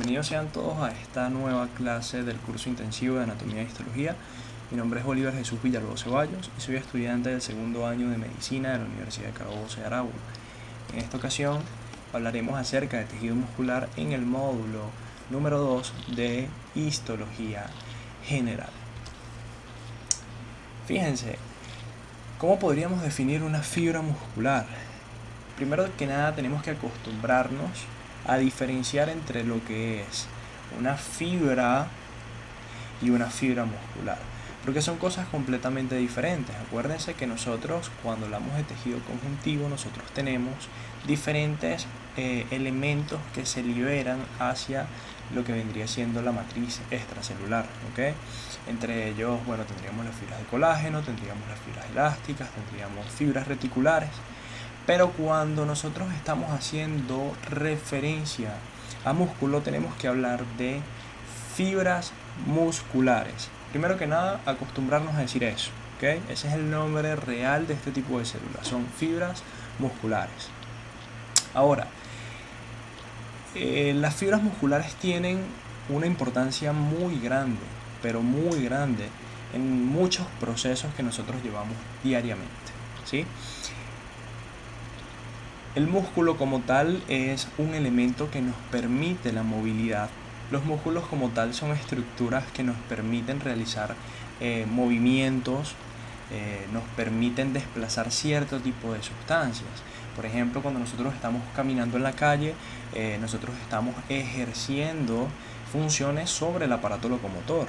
Bienvenidos sean todos a esta nueva clase del curso intensivo de Anatomía e Histología. Mi nombre es Bolívar Jesús Villalobos Ceballos y soy estudiante del segundo año de Medicina de la Universidad de Carabobo de Aragua. En esta ocasión hablaremos acerca de tejido muscular en el módulo número 2 de Histología General. Fíjense, ¿cómo podríamos definir una fibra muscular? Primero que nada tenemos que acostumbrarnos a diferenciar entre lo que es una fibra y una fibra muscular, porque son cosas completamente diferentes. Acuérdense que nosotros, cuando hablamos de tejido conjuntivo, nosotros tenemos diferentes elementos que se liberan hacia lo que vendría siendo la matriz extracelular, ¿ok? Entre ellos, bueno, tendríamos las fibras de colágeno, tendríamos las fibras elásticas, tendríamos fibras reticulares. Pero cuando nosotros estamos haciendo referencia a músculo, tenemos que hablar de fibras musculares. Primero que nada, acostumbrarnos a decir eso, ¿ok? Ese es el nombre real de este tipo de células, son fibras musculares. Ahora, las fibras musculares tienen una importancia muy grande, pero muy grande, en muchos procesos que nosotros llevamos diariamente, ¿sí? El músculo como tal es un elemento que nos permite la movilidad. Los músculos como tal son estructuras que nos permiten realizar movimientos, nos permiten desplazar cierto tipo de sustancias. Por ejemplo, cuando nosotros estamos caminando en la calle, nosotros estamos ejerciendo funciones sobre el aparato locomotor.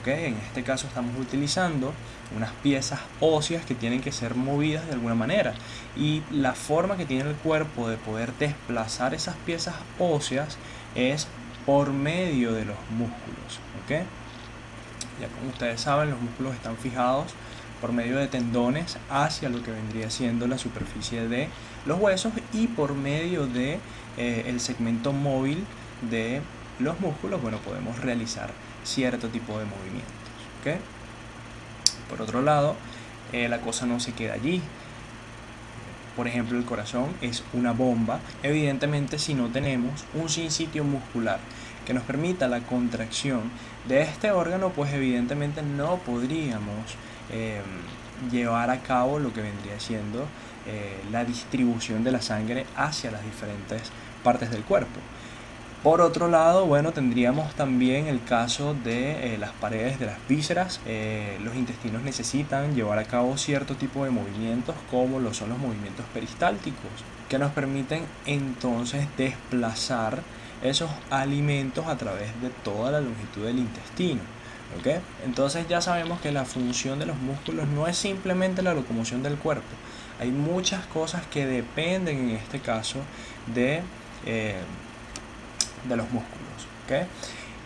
¿Okay? En este caso estamos utilizando unas piezas óseas que tienen que ser movidas de alguna manera, y la forma que tiene el cuerpo de poder desplazar esas piezas óseas es por medio de los músculos, ¿okay? Ya como ustedes saben, los músculos están fijados por medio de tendones hacia lo que vendría siendo la superficie de los huesos y por medio de el segmento móvil de los músculos, bueno, podemos realizar cierto tipo de movimientos, ¿okay? Por otro lado, la cosa no se queda allí. Por ejemplo, el corazón es una bomba. Evidentemente, si no tenemos un sinsitio muscular que nos permita la contracción de este órgano, pues evidentemente no podríamos llevar a cabo lo que vendría siendo la distribución de la sangre hacia las diferentes partes del cuerpo. Por otro lado, bueno, tendríamos también el caso de las paredes de las vísceras. Los intestinos necesitan llevar a cabo cierto tipo de movimientos, como lo son los movimientos peristálticos, que nos permiten entonces desplazar esos alimentos a través de toda la longitud del intestino, ¿okay? Entonces ya sabemos que la función de los músculos no es simplemente la locomoción del cuerpo. Hay muchas cosas que dependen en este caso de los músculos, ¿okay?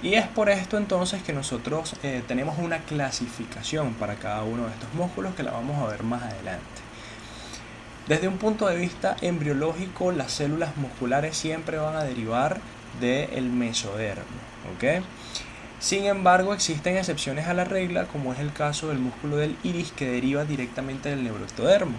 Y es por esto entonces que nosotros tenemos una clasificación para cada uno de estos músculos que la vamos a ver más adelante. Desde un punto de vista embriológico, las células musculares siempre van a derivar del mesodermo, ¿okay? Sin embargo, existen excepciones a la regla, como es el caso del músculo del iris, que deriva directamente del neuroectodermo.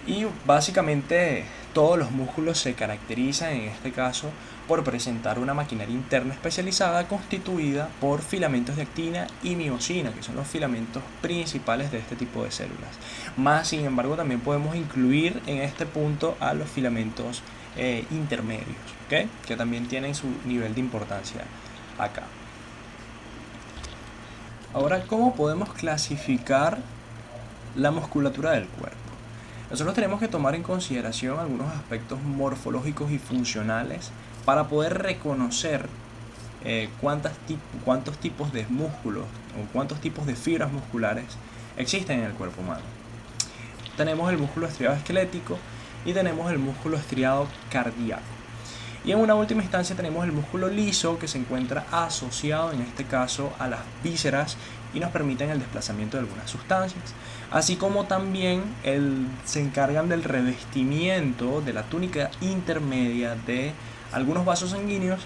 Y básicamente todos los músculos se caracterizan en este caso por presentar una maquinaria interna especializada constituida por filamentos de actina y miosina, que son los filamentos principales de este tipo de células. Más sin embargo, también podemos incluir en este punto a los filamentos intermedios, ¿okay? Que también tienen su nivel de importancia acá. Ahora, ¿cómo podemos clasificar la musculatura del cuerpo? Nosotros tenemos que tomar en consideración algunos aspectos morfológicos y funcionales para poder reconocer cuántos tipos de músculos o cuántos tipos de fibras musculares existen en el cuerpo humano. Tenemos el músculo estriado esquelético y tenemos el músculo estriado cardíaco. Y en una última instancia tenemos el músculo liso, que se encuentra asociado en este caso a las vísceras y nos permiten el desplazamiento de algunas sustancias, así como también se encargan del revestimiento de la túnica intermedia de algunos vasos sanguíneos,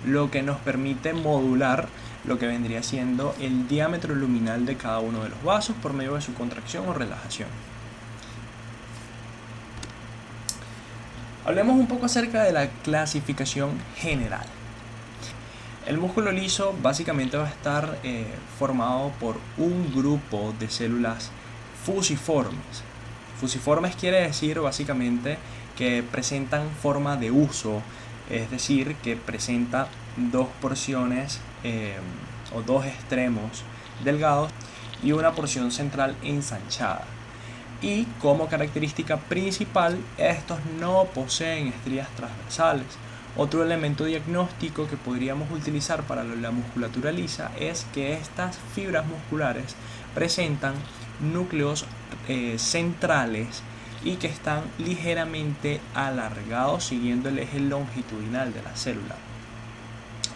lo que nos permite modular lo que vendría siendo el diámetro luminal de cada uno de los vasos por medio de su contracción o relajación. Hablemos un poco acerca de la clasificación general. El músculo liso básicamente va a estar formado por un grupo de células fusiformes. Fusiformes quiere decir básicamente que presentan forma de uso, es decir, que presenta dos porciones o dos extremos delgados y una porción central ensanchada. Y como característica principal, estos no poseen estrías transversales. Otro elemento diagnóstico que podríamos utilizar para la musculatura lisa es que estas fibras musculares presentan núcleos centrales y que están ligeramente alargados siguiendo el eje longitudinal de la célula.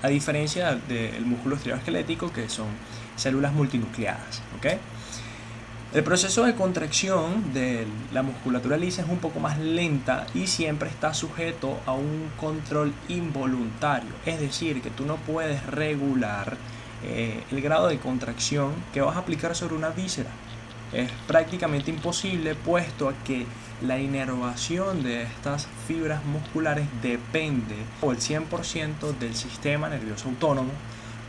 A diferencia del músculo estriado-esquelético, que son células multinucleadas, ¿okay? El proceso de contracción de la musculatura lisa es un poco más lenta y siempre está sujeto a un control involuntario, es decir, que tú no puedes regular el grado de contracción que vas a aplicar sobre una víscera. Es prácticamente imposible, puesto a que la inervación de estas fibras musculares depende o el 100% del sistema nervioso autónomo,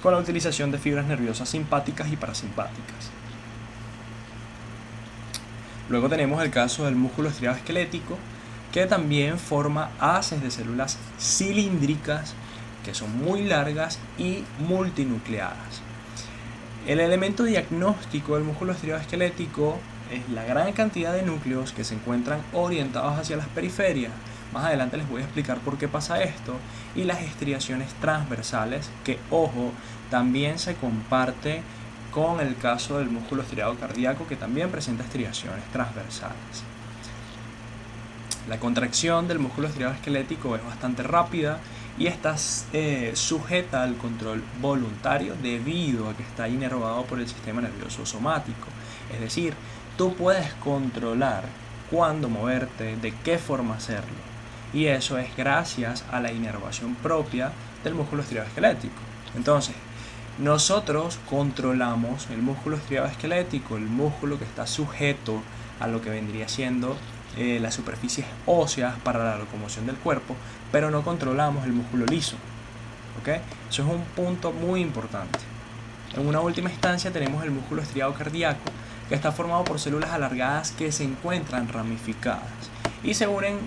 con la utilización de fibras nerviosas simpáticas y parasimpáticas. Luego tenemos el caso del músculo estriado esquelético, que también forma haces de células cilíndricas que son muy largas y multinucleadas. El elemento diagnóstico del músculo estriado esquelético es la gran cantidad de núcleos que se encuentran orientados hacia las periferias. Más adelante les voy a explicar por qué pasa esto, y las estriaciones transversales, que ojo, también se comparte con el caso del músculo estriado cardíaco, que también presenta estriaciones transversales. La contracción del músculo estriado esquelético es bastante rápida y está sujeta al control voluntario debido a que está inervado por el sistema nervioso somático. Es decir, tú puedes controlar cuándo moverte, de qué forma hacerlo, y eso es gracias a la inervación propia del músculo estriado esquelético. Entonces, nosotros controlamos el músculo estriado esquelético, el músculo que está sujeto a lo que vendría siendo las superficies óseas para la locomoción del cuerpo, pero no controlamos el músculo liso. ¿Okay? Eso es un punto muy importante. En una última instancia tenemos el músculo estriado cardíaco, que está formado por células alargadas que se encuentran ramificadas y se unen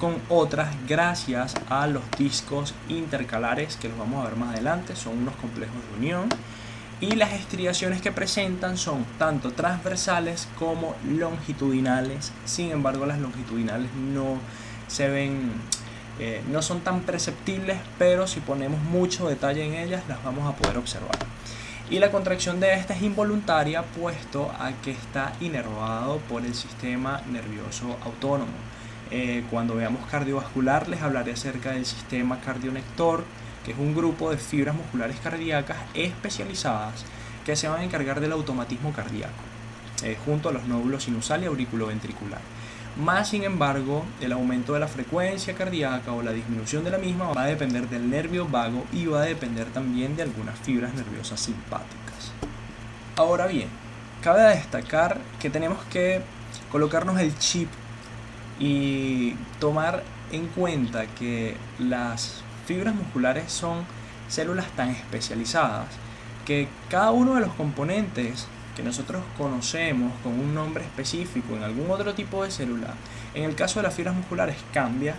con otras gracias a los discos intercalares, que los vamos a ver más adelante. Son unos complejos de unión, y las estriaciones que presentan son tanto transversales como longitudinales. Sin embargo, las longitudinales no se ven, no son tan perceptibles, pero si ponemos mucho detalle en ellas las vamos a poder observar. Y la contracción de esta es involuntaria, puesto a que está inervado por el sistema nervioso autónomo. Cuando veamos cardiovascular les hablaré acerca del sistema cardionector, que es un grupo de fibras musculares cardíacas especializadas que se van a encargar del automatismo cardíaco, junto a los nódulos sinusal y auriculoventricular. Más sin embargo, el aumento de la frecuencia cardíaca o la disminución de la misma va a depender del nervio vago y va a depender también de algunas fibras nerviosas simpáticas. Ahora bien, cabe destacar que tenemos que colocarnos el chip y tomar en cuenta que las fibras musculares son células tan especializadas que cada uno de los componentes que nosotros conocemos con un nombre específico en algún otro tipo de célula, en el caso de las fibras musculares cambia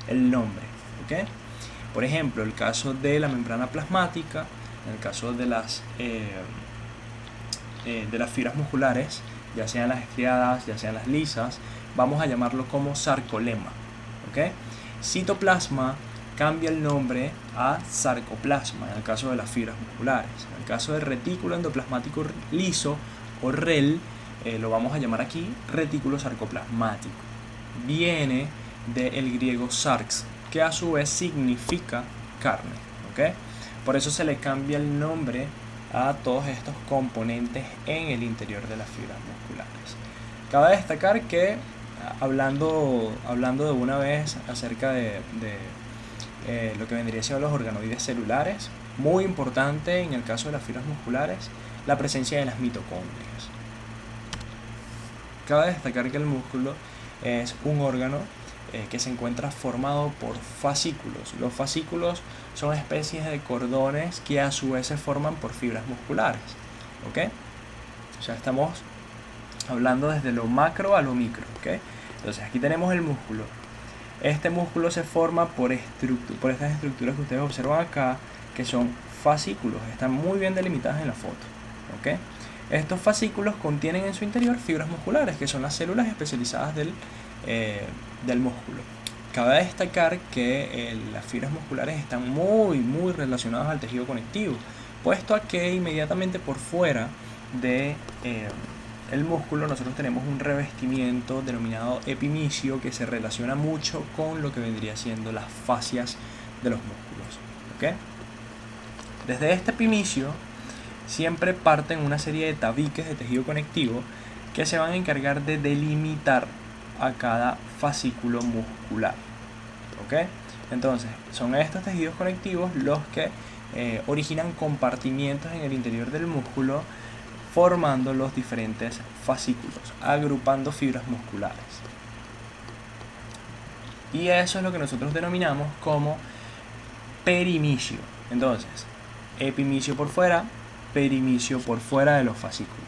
el nombre. ¿Okay? Por ejemplo, el caso de la membrana plasmática, en el caso de las fibras musculares, ya sean las estriadas, ya sean las lisas, vamos a llamarlo como sarcolema. ¿Okay? Citoplasma cambia el nombre a sarcoplasma en el caso de las fibras musculares. En el caso del retículo endoplasmático liso o REL, lo vamos a llamar aquí retículo sarcoplasmático. Viene del griego sarx, que a su vez significa carne. ¿Okay? Por eso se le cambia el nombre a todos estos componentes en el interior de las fibras musculares. Cabe destacar que, hablando de una vez acerca de lo que vendría siendo los organoides celulares, muy importante en el caso de las fibras musculares, la presencia de las mitocondrias. Cabe destacar que el músculo es un órgano que se encuentra formado por fascículos. Los fascículos son especies de cordones que a su vez se forman por fibras musculares. ¿Ok? O sea, estamos hablando desde lo macro a lo micro. ¿Ok? Entonces aquí tenemos el músculo. Este músculo se forma por estas estructuras que ustedes observan acá, que son fascículos. Están muy bien delimitadas en la foto. ¿Ok? Estos fascículos contienen en su interior fibras musculares, que son las células especializadas del músculo. Cabe destacar que las fibras musculares están muy relacionadas al tejido conectivo, puesto a que inmediatamente por fuera de el músculo nosotros tenemos un revestimiento denominado epimicio que se relaciona mucho con lo que vendría siendo las fascias de los músculos. ¿Okay? Desde este epimicio siempre parten una serie de tabiques de tejido conectivo que se van a encargar de delimitar a cada fascículo muscular. ¿Ok? Entonces, son estos tejidos conectivos los que originan compartimientos en el interior del músculo, formando los diferentes fascículos, agrupando fibras musculares. Y eso es lo que nosotros denominamos como perimicio. Entonces, epimicio por fuera, perimicio por fuera de los fascículos.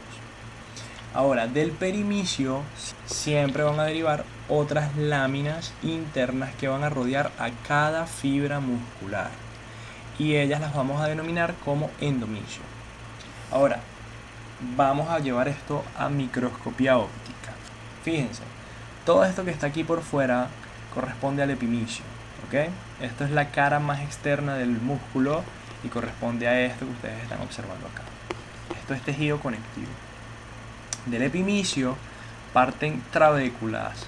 Ahora, del perimicio siempre van a derivar otras láminas internas que van a rodear a cada fibra muscular, y ellas las vamos a denominar como endomicio. Ahora, vamos a llevar esto a microscopía óptica. Fíjense, todo esto que está aquí por fuera corresponde al epimicio. ¿Ok? Esto es la cara más externa del músculo y corresponde a esto que ustedes están observando acá. Esto es tejido conectivo. Del epimicio parten trabéculas,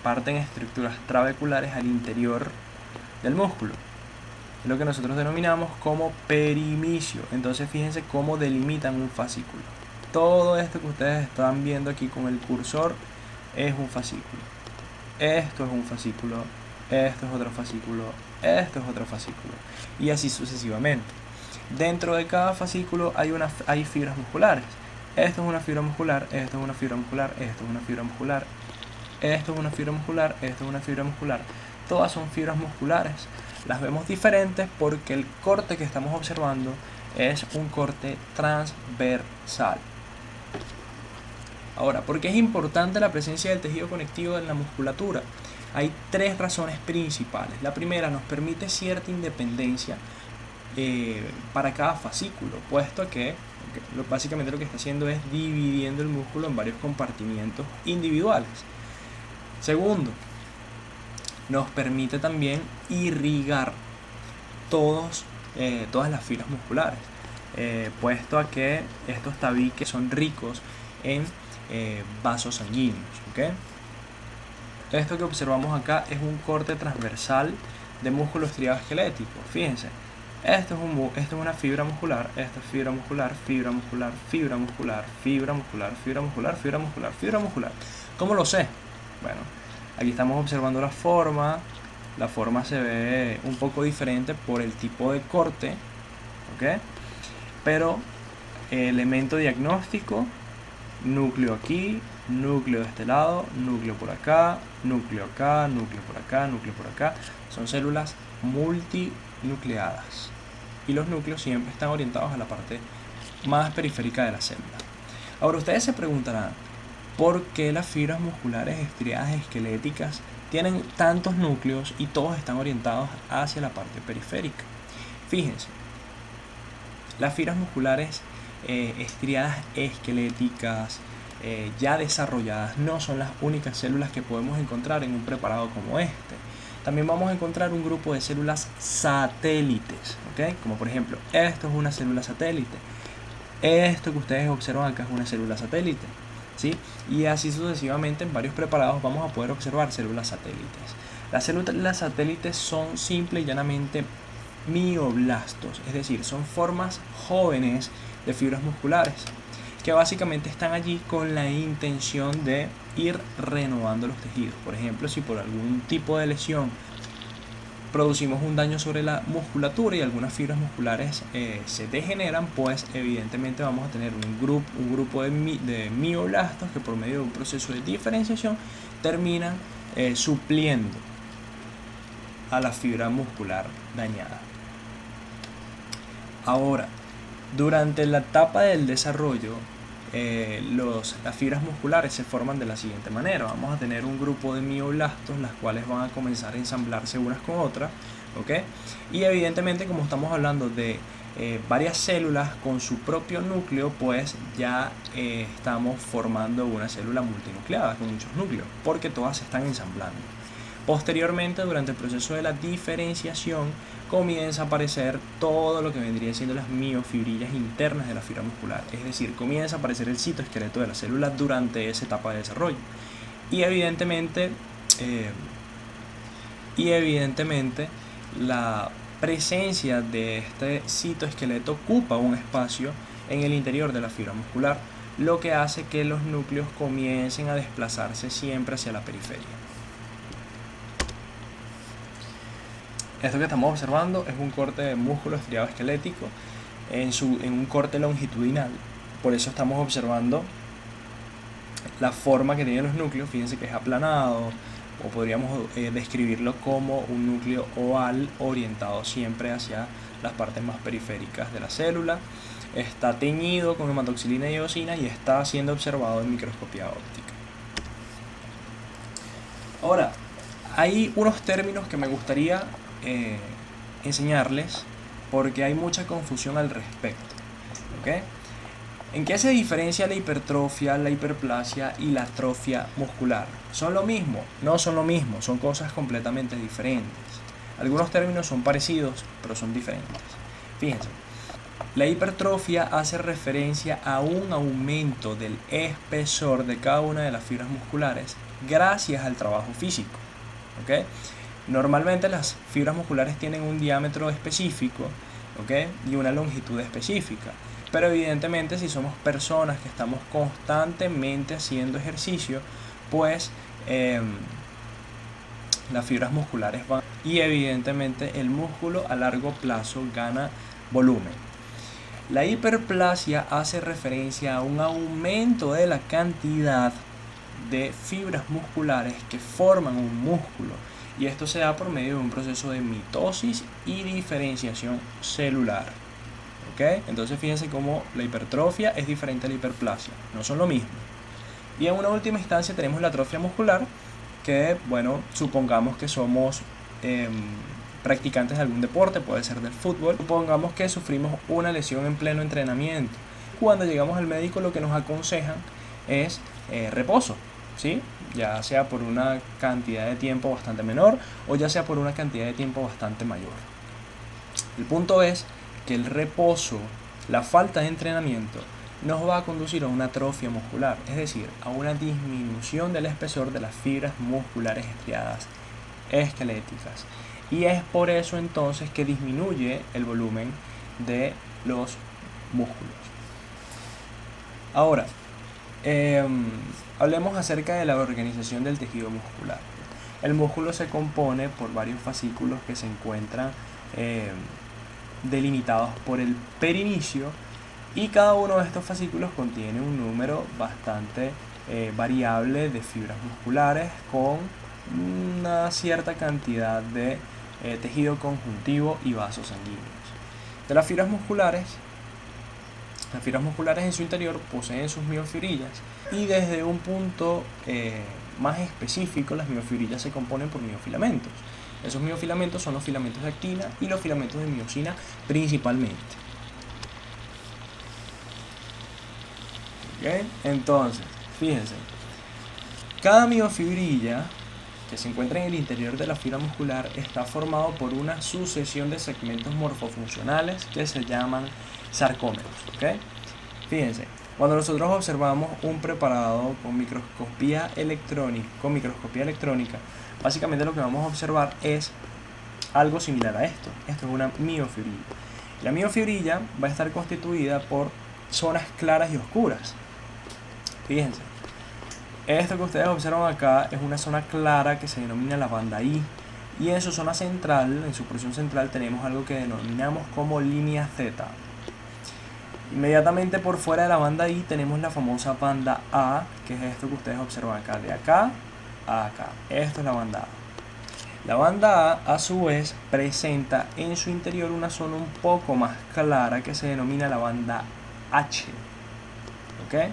parten estructuras trabeculares al interior del músculo, es lo que nosotros denominamos como perimicio. Entonces fíjense cómo delimitan un fascículo. Todo esto que ustedes están viendo aquí con el cursor es un fascículo. Esto es un fascículo, esto es otro fascículo, esto es otro fascículo, y así sucesivamente. Dentro de cada fascículo hay fibras musculares. Esto es una fibra muscular, esto es una fibra muscular, esto es una fibra muscular, esto es una fibra muscular, esto es una fibra muscular. Todas son fibras musculares. Las vemos diferentes porque el corte que estamos observando es un corte transversal. Ahora, ¿por qué es importante la presencia del tejido conectivo en la musculatura? Hay tres razones principales. La primera, nos permite cierta independencia para cada fascículo, puesto que básicamente lo que está haciendo es dividiendo el músculo en varios compartimientos individuales. Segundo, nos permite también irrigar todas las fibras musculares, puesto a que estos tabiques son ricos en vasos sanguíneos. ¿Okay? Esto que observamos acá es un corte transversal de músculo estriado esquelético. Fíjense, esto es una fibra muscular, esto es fibra muscular, fibra muscular, fibra muscular, fibra muscular, fibra muscular, fibra muscular, fibra muscular. ¿Cómo lo sé? Bueno, aquí estamos observando la forma. La forma se ve un poco diferente por el tipo de corte, ¿ok? Pero elemento diagnóstico: núcleo aquí, núcleo de este lado, núcleo por acá, núcleo acá, núcleo por acá, núcleo por acá. Son células multinucleadas, y los núcleos siempre están orientados a la parte más periférica de la célula. Ahora ustedes se preguntarán, ¿por qué las fibras musculares estriadas esqueléticas tienen tantos núcleos y todos están orientados hacia la parte periférica? Fíjense, las fibras musculares estriadas esqueléticas ya desarrolladas no son las únicas células que podemos encontrar en un preparado como este. También vamos a encontrar un grupo de células satélites, ¿okay? Como por ejemplo, esto es una célula satélite, esto que ustedes observan acá es una célula satélite, ¿sí? Y así sucesivamente en varios preparados vamos a poder observar células satélites. Las células satélites son simple y llanamente mioblastos, es decir, son formas jóvenes de fibras musculares que básicamente están allí con la intención de ir renovando los tejidos. Por ejemplo, si por algún tipo de lesión producimos un daño sobre la musculatura y algunas fibras musculares se degeneran, pues evidentemente vamos a tener un grupo de mioblastos que por medio de un proceso de diferenciación terminan supliendo a la fibra muscular dañada. Ahora, durante la etapa del desarrollo, las fibras musculares se forman de la siguiente manera. Vamos a tener un grupo de mioblastos, las cuales van a comenzar a ensamblarse unas con otras, ¿ok? Y evidentemente, como estamos hablando de varias células con su propio núcleo, pues ya estamos formando una célula multinucleada con muchos núcleos, porque todas se están ensamblando. Posteriormente, durante el proceso de la diferenciación, comienza a aparecer todo lo que vendría siendo las miofibrillas internas de la fibra muscular. Es decir, comienza a aparecer el citoesqueleto de la célula durante esa etapa de desarrollo. Y evidentemente la presencia de este citoesqueleto ocupa un espacio en el interior de la fibra muscular, lo que hace que los núcleos comiencen a desplazarse siempre hacia la periferia. Esto que estamos observando es un corte de músculo estriado esquelético en un corte longitudinal. Por eso estamos observando la forma que tienen los núcleos. Fíjense que es aplanado, o podríamos describirlo como un núcleo oval orientado siempre hacia las partes más periféricas de la célula. Está teñido con hematoxilina y eosina y está siendo observado en microscopía óptica. Ahora, hay unos términos que me gustaría enseñarles porque hay mucha confusión al respecto, ¿okay? ¿En qué se diferencia la hipertrofia, la hiperplasia y la atrofia muscular? ¿Son lo mismo? No son lo mismo, son cosas completamente diferentes. Algunos términos son parecidos, pero son diferentes. Fíjense, la hipertrofia hace referencia a un aumento del espesor de cada una de las fibras musculares gracias al trabajo físico, ¿okay? Normalmente las fibras musculares tienen un diámetro específico, ¿okay? Y una longitud específica. Pero evidentemente si somos personas que estamos constantemente haciendo ejercicio, pues las fibras musculares van y evidentemente el músculo a largo plazo gana volumen. La hiperplasia hace referencia a un aumento de la cantidad de fibras musculares que forman un músculo, y esto se da por medio de un proceso de mitosis y diferenciación celular. ¿Okay? Entonces fíjense cómo la hipertrofia es diferente a la hiperplasia, no son lo mismo. Y en una última instancia tenemos la atrofia muscular, que bueno, supongamos que somos practicantes de algún deporte, puede ser del fútbol. Supongamos que sufrimos una lesión en pleno entrenamiento. Cuando llegamos al médico, lo que nos aconsejan es reposo, ¿sí? Ya sea por una cantidad de tiempo bastante menor o ya sea por una cantidad de tiempo bastante mayor. El punto es que el reposo, la falta de entrenamiento, nos va a conducir a una atrofia muscular, es decir, a una disminución del espesor de las fibras musculares estriadas esqueléticas. Y es por eso entonces que disminuye el volumen de los músculos. Ahora, hablemos acerca de la organización del tejido muscular. El músculo se compone por varios fascículos que se encuentran delimitados por el perinicio, y cada uno de estos fascículos contiene un número bastante variable de fibras musculares con una cierta cantidad de tejido conjuntivo y vasos sanguíneos. De las fibras musculares en su interior poseen sus miofibrillas, y desde un punto más específico, las miofibrillas se componen por miofilamentos. Esos miofilamentos son los filamentos de actina y los filamentos de miosina principalmente. ¿Okay? Entonces, fíjense, cada miofibrilla que se encuentra en el interior de la fibra muscular está formado por una sucesión de segmentos morfofuncionales que se llaman sarcómeros. ¿Okay? Fíjense, cuando nosotros observamos un preparado con microscopía electrónica, básicamente lo que vamos a observar es algo similar a esto. Esto es una miofibrilla. La miofibrilla va a estar constituida por zonas claras y oscuras. Fíjense, esto que ustedes observan acá es una zona clara que se denomina la banda I, y en su zona central, en su porción central, tenemos algo que denominamos como línea Z. Inmediatamente por fuera de la banda I tenemos la famosa banda A, que es esto que ustedes observan acá. De acá acá. Esto es la banda A. La banda A su vez presenta en su interior una zona un poco más clara que se denomina la banda H, ¿ok?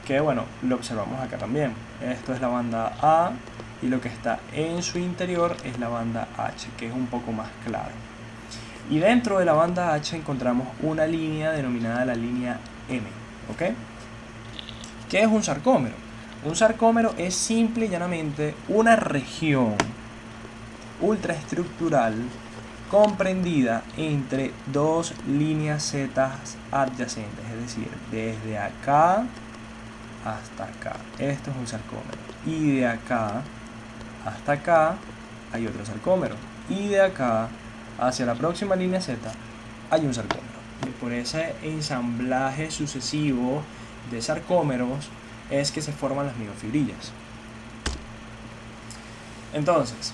Que bueno, lo observamos acá también. Esto es la banda A y lo que está en su interior es la banda H, que es un poco más claro. Y dentro de la banda H encontramos una línea denominada la línea M, ¿ok? ¿Qué es un sarcómero? Un sarcómero es simple y llanamente una región ultraestructural comprendida entre dos líneas Z adyacentes, es decir, desde acá hasta acá. Esto es un sarcómero. Y de acá hasta acá hay otro sarcómero. Y de acá hacia la próxima línea Z hay un sarcómero. Y por ese ensamblaje sucesivo de sarcómeros es que se forman las miofibrillas. Entonces,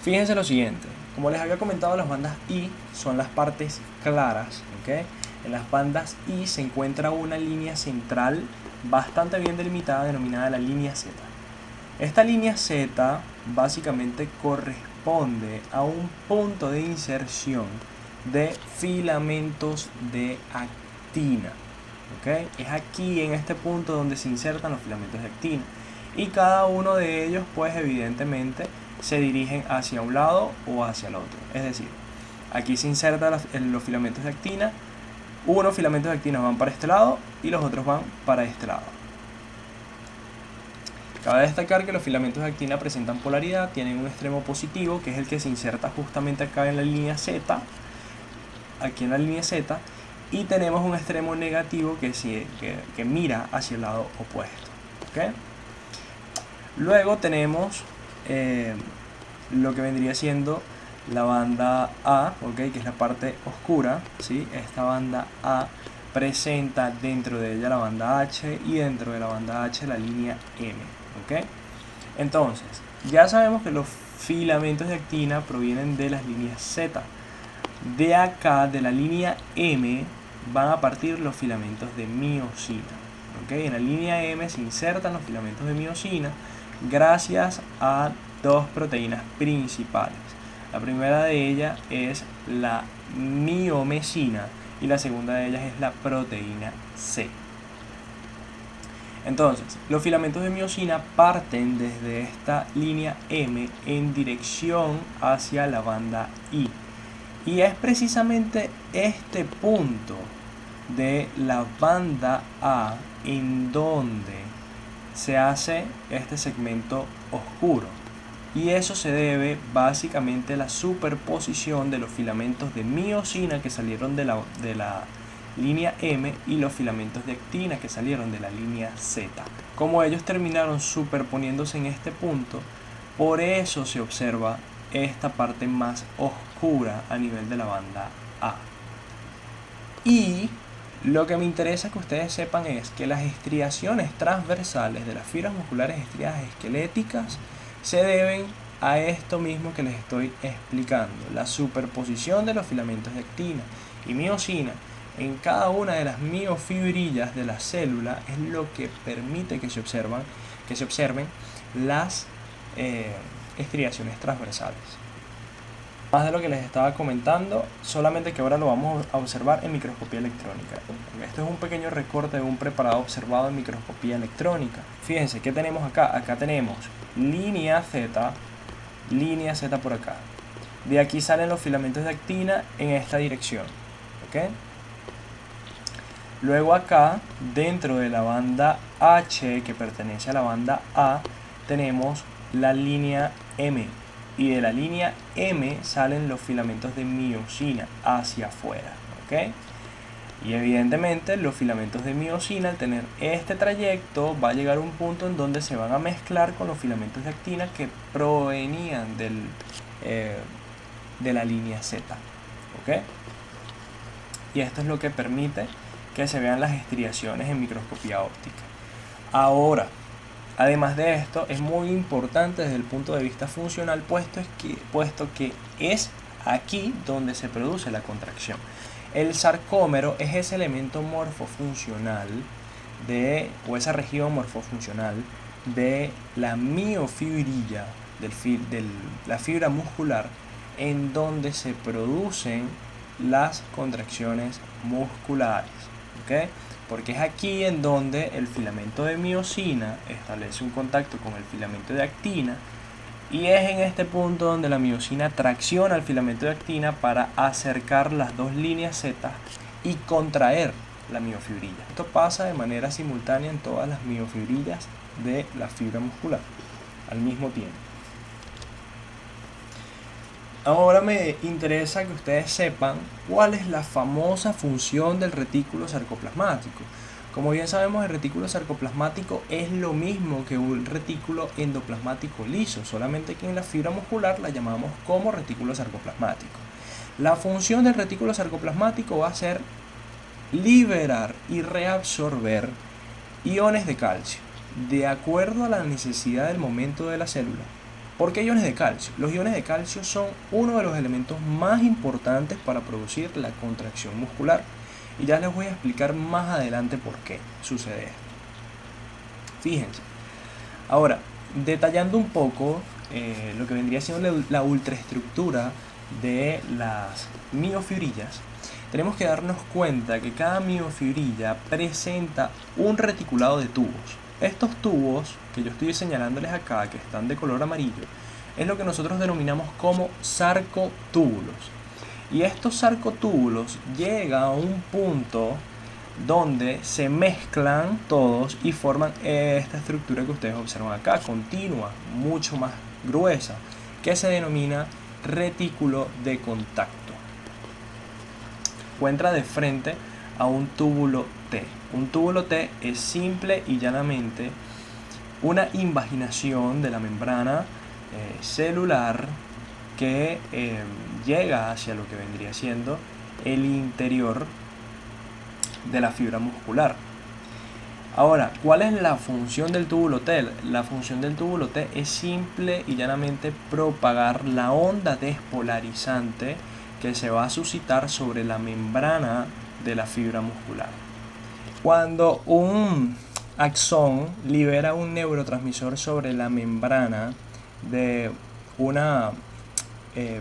fíjense lo siguiente, como les había comentado, las bandas I son las partes claras, ¿ok? En las bandas I se encuentra una línea central bastante bien delimitada denominada la línea Z. Esta línea Z básicamente corresponde a un punto de inserción de filamentos de actina, ¿ok? Es aquí en este punto donde se insertan los filamentos de actina y cada uno de ellos pues evidentemente se dirigen hacia un lado o hacia el otro. Es decir, aquí se insertan los filamentos de actina, unos filamentos de actina van para este lado y los otros van para este lado. Cabe destacar que los filamentos de actina presentan polaridad, tienen un extremo positivo que es el que se inserta justamente acá en la línea Z, aquí en la línea Z, y tenemos un extremo negativo que mira hacia el lado opuesto, ¿okay? Luego tenemos lo que vendría siendo la banda A, ¿okay? Que es la parte oscura, ¿sí? Esta banda A presenta dentro de ella la banda H y dentro de la banda H la línea M, ¿okay? Entonces, ya sabemos que los filamentos de actina provienen de las líneas Z. De acá, de la línea M, van a partir los filamentos de miosina, ¿okay? En la línea M se insertan los filamentos de miosina gracias a dos proteínas principales. La primera de ellas es la miomesina y la segunda de ellas es la proteína C. Entonces, los filamentos de miosina parten desde esta línea M en dirección hacia la banda I. Y es precisamente este punto de la banda A en donde se hace este segmento oscuro. Y eso se debe básicamente a la superposición de los filamentos de miosina que salieron de la línea M y los filamentos de actina que salieron de la línea Z. Como ellos terminaron superponiéndose en este punto, por eso se observa esta parte más oscura a nivel de la banda A. Y lo que me interesa que ustedes sepan es que las estriaciones transversales de las fibras musculares estriadas esqueléticas se deben a esto mismo que les estoy explicando, la superposición de los filamentos de actina y miosina en cada una de las miofibrillas de la célula es lo que permite que se observen las estriaciones transversales. Más de lo que les estaba comentando, solamente que ahora lo vamos a observar en microscopía electrónica. Esto es un pequeño recorte de un preparado observado en microscopía electrónica. Fíjense, ¿qué tenemos acá? Acá tenemos línea Z por acá. De aquí salen los filamentos de actina en esta dirección, ¿ok? Luego acá, dentro de la banda H, que pertenece a la banda A, tenemos la línea M. Y de la línea M salen los filamentos de miosina hacia afuera, ¿ok? Y evidentemente los filamentos de miosina, al tener este trayecto, va a llegar a un punto en donde se van a mezclar con los filamentos de actina que provenían de la línea Z, ¿ok? Y esto es lo que permite que se vean las estriaciones en microscopía óptica. Ahora, además de esto, es muy importante desde el punto de vista funcional, puesto que es aquí donde se produce la contracción. El sarcómero es ese elemento morfofuncional o esa región morfofuncional de la miofibrilla, de la fibra muscular, en donde se producen las contracciones musculares, ¿ok? Porque es aquí en donde el filamento de miosina establece un contacto con el filamento de actina, y es en este punto donde la miosina tracciona al filamento de actina para acercar las dos líneas Z y contraer la miofibrilla. Esto pasa de manera simultánea en todas las miofibrillas de la fibra muscular al mismo tiempo. Ahora me interesa que ustedes sepan cuál es la famosa función del retículo sarcoplasmático. Como bien sabemos, el retículo sarcoplasmático es lo mismo que un retículo endoplasmático liso, solamente que en la fibra muscular la llamamos como retículo sarcoplasmático. La función del retículo sarcoplasmático va a ser liberar y reabsorber iones de calcio de acuerdo a la necesidad del momento de la célula. ¿Por qué iones de calcio? Los iones de calcio son uno de los elementos más importantes para producir la contracción muscular, y ya les voy a explicar más adelante por qué sucede esto. Fíjense. Ahora, detallando un poco lo que vendría siendo la ultraestructura de las miofibrillas, tenemos que darnos cuenta que cada miofibrilla presenta un reticulado de tubos. Estos tubos que yo estoy señalándoles acá, que están de color amarillo, es lo que nosotros denominamos como sarcotúbulos. Y estos sarcotúbulos llegan a un punto donde se mezclan todos y forman esta estructura que ustedes observan acá, continua, mucho más gruesa, que se denomina retículo de contacto. Encuentra de frente a un túbulo T. Un túbulo T es simple y llanamente una invaginación de la membrana celular que llega hacia lo que vendría siendo el interior de la fibra muscular. Ahora, ¿cuál es la función del túbulo T? La función del túbulo T es simple y llanamente propagar la onda despolarizante que se va a suscitar sobre la membrana de la fibra muscular. Cuando un axón libera un neurotransmisor sobre la membrana de una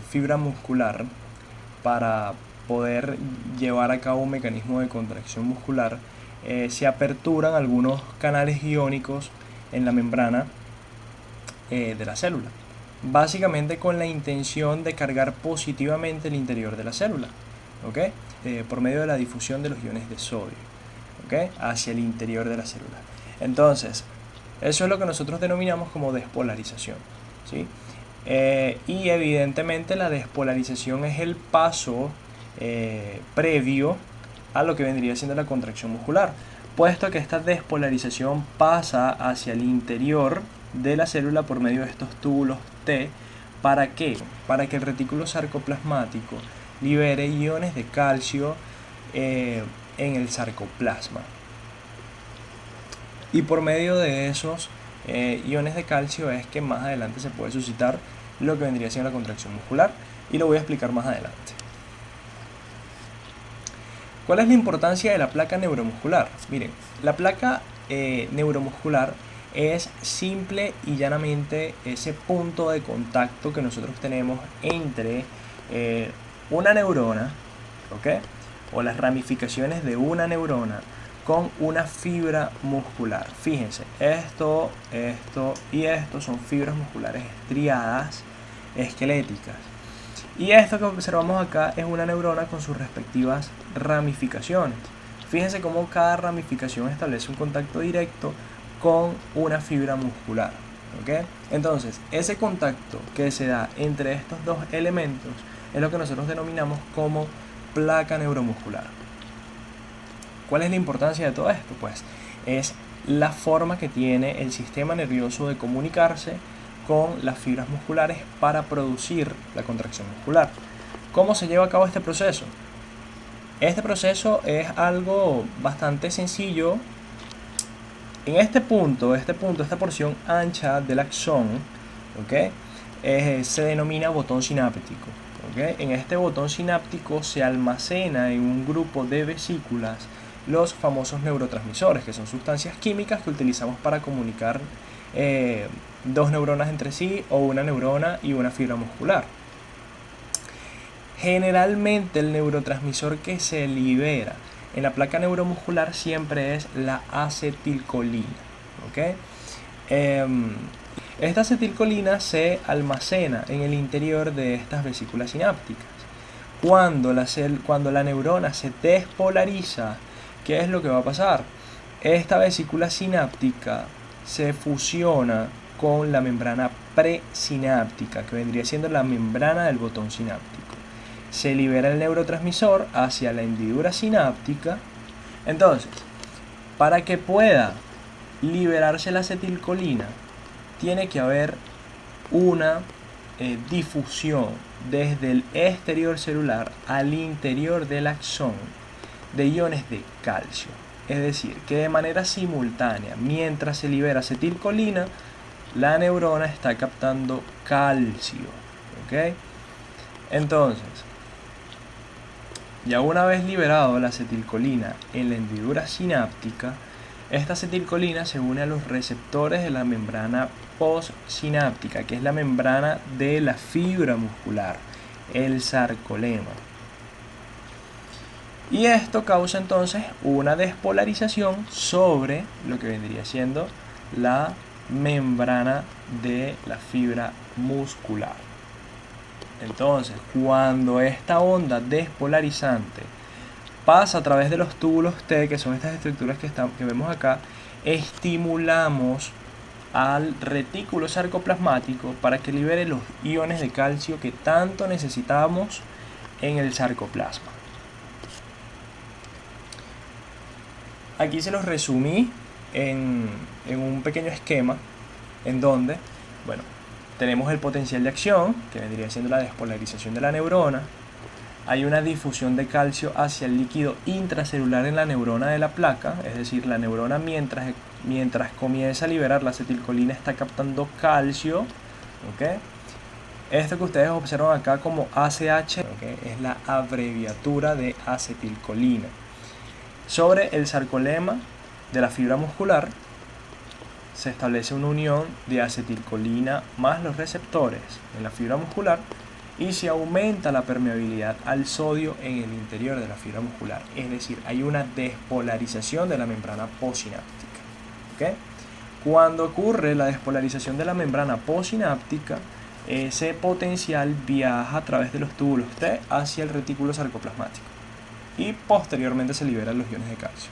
fibra muscular para poder llevar a cabo un mecanismo de contracción muscular, se aperturan algunos canales iónicos en la membrana de la célula, básicamente con la intención de cargar positivamente el interior de la célula, ¿okay? Por medio de la difusión de los iones de sodio, ¿okay? Hacia el interior de la célula. Entonces, eso es lo que nosotros denominamos como despolarización, ¿sí? Y evidentemente la despolarización es el paso previo a lo que vendría siendo la contracción muscular, puesto que esta despolarización pasa hacia el interior de la célula por medio de estos túbulos T. ¿Para qué? Para que el retículo sarcoplasmático libere iones de calcio en el sarcoplasma, y por medio de esos iones de calcio es que más adelante se puede suscitar lo que vendría siendo la contracción muscular, y lo voy a explicar más adelante. ¿Cuál es la importancia de la placa neuromuscular? Miren, la placa neuromuscular es simple y llanamente ese punto de contacto que nosotros tenemos entre una neurona, ¿okay? O las ramificaciones de una neurona con una fibra muscular. Fíjense, esto y esto son fibras musculares estriadas esqueléticas. Y esto que observamos acá es una neurona con sus respectivas ramificaciones. Fíjense cómo cada ramificación establece un contacto directo con una fibra muscular, ¿okay? Entonces, ese contacto que se da entre estos dos elementos es lo que nosotros denominamos como placa neuromuscular. ¿Cuál es la importancia de todo esto? Pues es la forma que tiene el sistema nervioso de comunicarse con las fibras musculares para producir la contracción muscular. ¿Cómo se lleva a cabo este proceso? Este proceso es algo bastante sencillo. En esta porción ancha del axón, ¿okay? Se denomina botón sináptico, ¿okay? En este botón sináptico se almacena en un grupo de vesículas los famosos neurotransmisores, que son sustancias químicas que utilizamos para comunicar dos neuronas entre sí o una neurona y una fibra muscular. Generalmente el neurotransmisor que se libera en la placa neuromuscular siempre es la acetilcolina. ¿Okay? Esta acetilcolina se almacena en el interior de estas vesículas sinápticas. Cuando la neurona se despolariza, ¿qué es lo que va a pasar? Esta vesícula sináptica se fusiona con la membrana presináptica, que vendría siendo la membrana del botón sináptico. Se libera el neurotransmisor hacia la hendidura sináptica. Entonces, para que pueda liberarse la acetilcolina, tiene que haber una difusión desde el exterior celular al interior del axón de iones de calcio. Es decir, que de manera simultánea, mientras se libera acetilcolina, la neurona está captando calcio. ¿Okay? Entonces, ya una vez liberado la acetilcolina en la hendidura sináptica, esta acetilcolina se une a los receptores de la membrana postsináptica, que es la membrana de la fibra muscular, el sarcolema. Y esto causa entonces una despolarización sobre lo que vendría siendo la membrana de la fibra muscular. Entonces, cuando esta onda despolarizante pasa a través de los túbulos T, que son estas estructuras que vemos acá, estimulamos al retículo sarcoplasmático para que libere los iones de calcio que tanto necesitamos en el sarcoplasma. Aquí se los resumí en un pequeño esquema en donde, bueno, tenemos el potencial de acción, que vendría siendo la despolarización de la neurona. Hay una difusión de calcio hacia el líquido intracelular en la neurona de la placa, es decir, la neurona mientras comienza a liberar la acetilcolina está captando calcio. ¿Okay? Esto que ustedes observan acá como ACH, ¿okay? Es la abreviatura de acetilcolina. Sobre el sarcolema de la fibra muscular se establece una unión de acetilcolina más los receptores en la fibra muscular y se aumenta la permeabilidad al sodio en el interior de la fibra muscular. Es decir, hay una despolarización de la membrana postsináptica. ¿Okay? Cuando ocurre la despolarización de la membrana postsináptica, ese potencial viaja a través de los túbulos T hacia el retículo sarcoplasmático y posteriormente se liberan los iones de calcio.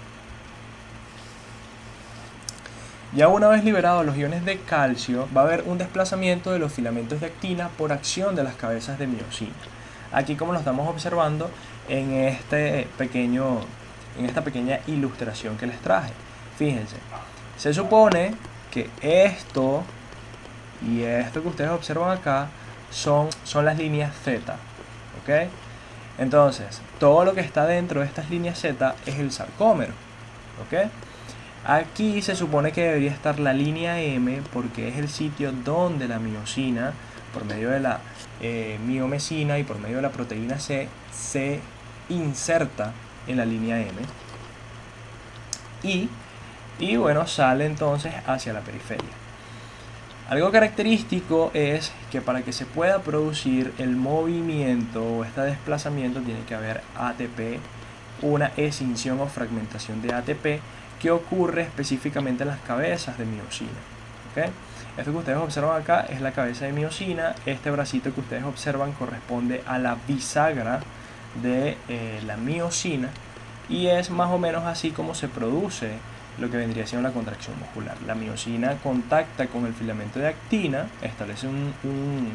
Ya una vez liberados los iones de calcio, va a haber un desplazamiento de los filamentos de actina por acción de las cabezas de miosina. Aquí, como lo estamos observando en esta pequeña ilustración que les traje. Fíjense, se supone que esto y esto que ustedes observan acá son las líneas Z. ¿Okay? Entonces, todo lo que está dentro de estas líneas Z es el sarcómero. ¿Okay? Aquí se supone que debería estar la línea M porque es el sitio donde la miosina, por medio de la miomesina y por medio de la proteína C, se inserta en la línea M y bueno, sale entonces hacia la periferia. Algo característico es que para que se pueda producir el movimiento o este desplazamiento tiene que haber ATP, una escinsión o fragmentación de ATP que ocurre específicamente en las cabezas de miosina. ¿Okay? Esto que ustedes observan acá es la cabeza de miosina. Este bracito que ustedes observan corresponde a la bisagra de la miosina y es más o menos así como se produce lo que vendría siendo la contracción muscular. La miosina contacta con el filamento de actina, establece un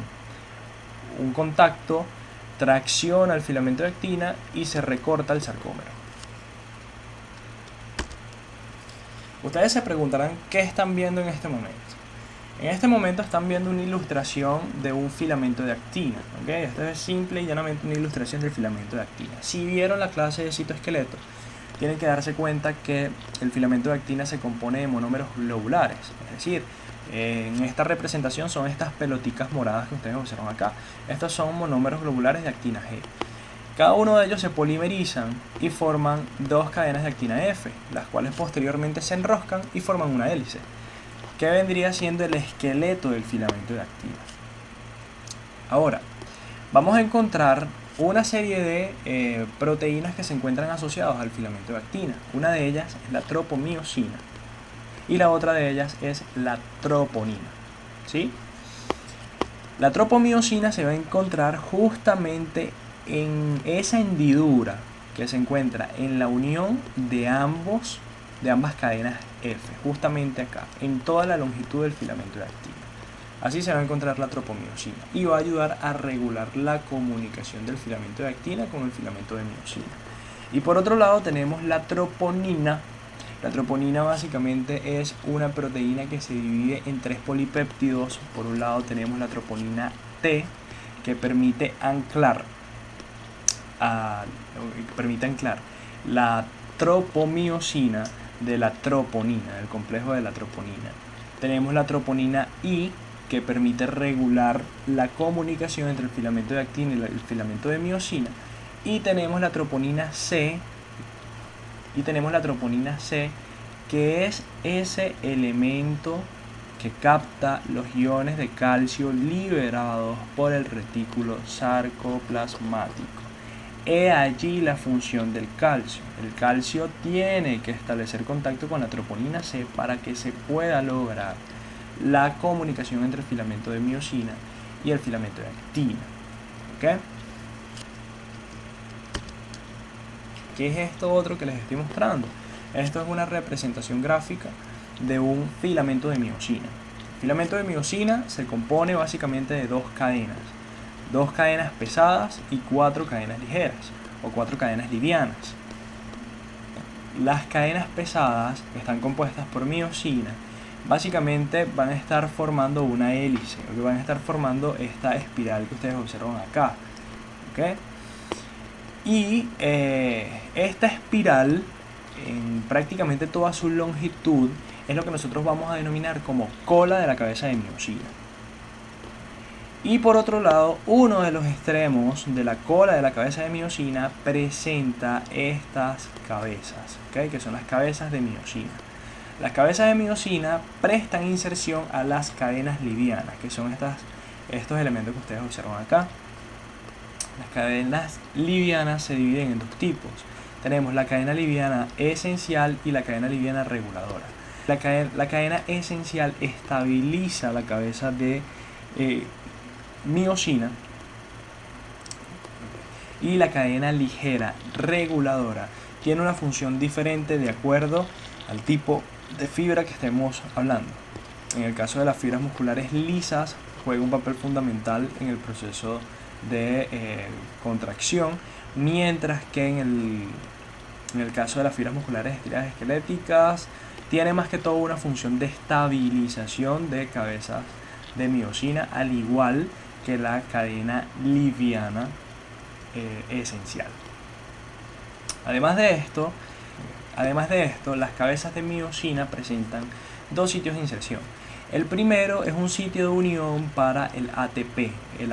contacto, tracciona el filamento de actina y se recorta el sarcómero. Ustedes se preguntarán qué están viendo en este momento. En este momento están viendo una ilustración de un filamento de actina. ¿Okay? Esto es simple y llanamente una ilustración del filamento de actina. Si vieron la clase de citoesqueleto, tienen que darse cuenta que el filamento de actina se compone de monómeros globulares. Es decir, en esta representación son estas peloticas moradas que ustedes observan acá. Estos son monómeros globulares de actina G. Cada uno de ellos se polimerizan y forman dos cadenas de actina F, las cuales posteriormente se enroscan y forman una hélice. que vendría siendo el esqueleto del filamento de actina. Ahora, vamos a encontrar una serie de proteínas que se encuentran asociadas al filamento de actina. Una de ellas es la tropomiosina y la otra de ellas es la troponina, ¿sí? La tropomiosina se va a encontrar justamente en esa hendidura que se encuentra en la unión de ambas cadenas F, justamente acá, en toda la longitud del filamento de actina. Así se va a encontrar la tropomiosina y va a ayudar a regular la comunicación del filamento de actina con el filamento de miosina. Y por otro lado tenemos la troponina. La troponina básicamente es una proteína que se divide en 3 polipéptidos. Por un lado tenemos la troponina T, que permite anclar la tropomiosina de la troponina, del complejo de la troponina. Tenemos la troponina I, que permite regular la comunicación entre el filamento de actina y el filamento de miosina. Y tenemos la troponina C, que es ese elemento que capta los iones de calcio liberados por el retículo sarcoplasmático. He allí la función del calcio. El calcio tiene que establecer contacto con la troponina C para que se pueda lograr la comunicación entre el filamento de miosina y el filamento de actina. ¿Okay? ¿Qué es esto otro que les estoy mostrando? Esto es una representación gráfica de un filamento de miosina. El filamento de miosina se compone básicamente de 2 cadenas. 2 cadenas pesadas y 4 cadenas ligeras o 4 cadenas livianas. Las cadenas pesadas, que están compuestas por miosina, básicamente van a estar formando una hélice, o que van a estar formando esta espiral que ustedes observan acá. ¿Okay? Y esta espiral, en prácticamente toda su longitud, es lo que nosotros vamos a denominar como cola de la cabeza de miosina. Y por otro lado, uno de los extremos de la cola de la cabeza de miosina presenta estas cabezas, ¿okay? Que son las cabezas de miosina. Las cabezas de miosina prestan inserción a las cadenas livianas, que son estos elementos que ustedes observan acá. Las cadenas livianas se dividen en 2 tipos. Tenemos la cadena liviana esencial y la cadena liviana reguladora. La cadena esencial estabiliza la cabeza de miosina, y la cadena ligera reguladora tiene una función diferente de acuerdo al tipo de fibra que estemos hablando. En el caso de las fibras musculares lisas, juega un papel fundamental en el proceso de contracción, mientras que en el caso de las fibras musculares estiradas esqueléticas tiene más que todo una función de estabilización de cabezas de miosina, al igual que la cadena liviana esencial. Además de esto, las cabezas de miosina presentan 2 sitios de inserción. El primero es un sitio de unión para el ATP. El